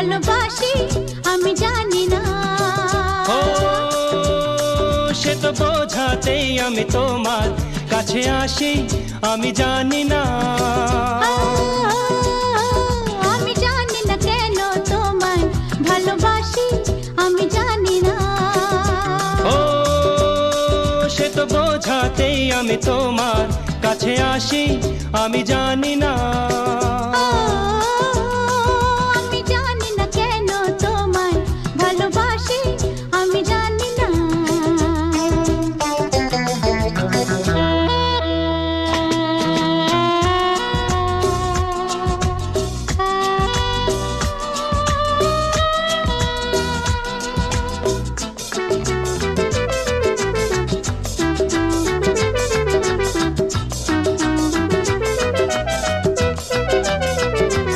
ভালোবাসি আমি জানি না। ও সে তো বোঝাতেই আমি তোমার কাছে আসি, আমি জানি না। আমি জানি না কেন তোমায় ভালোবাসি আমি জানি না। ও সে তো বোঝাতেই আমি তোমার কাছে আসি, আমি জানি না।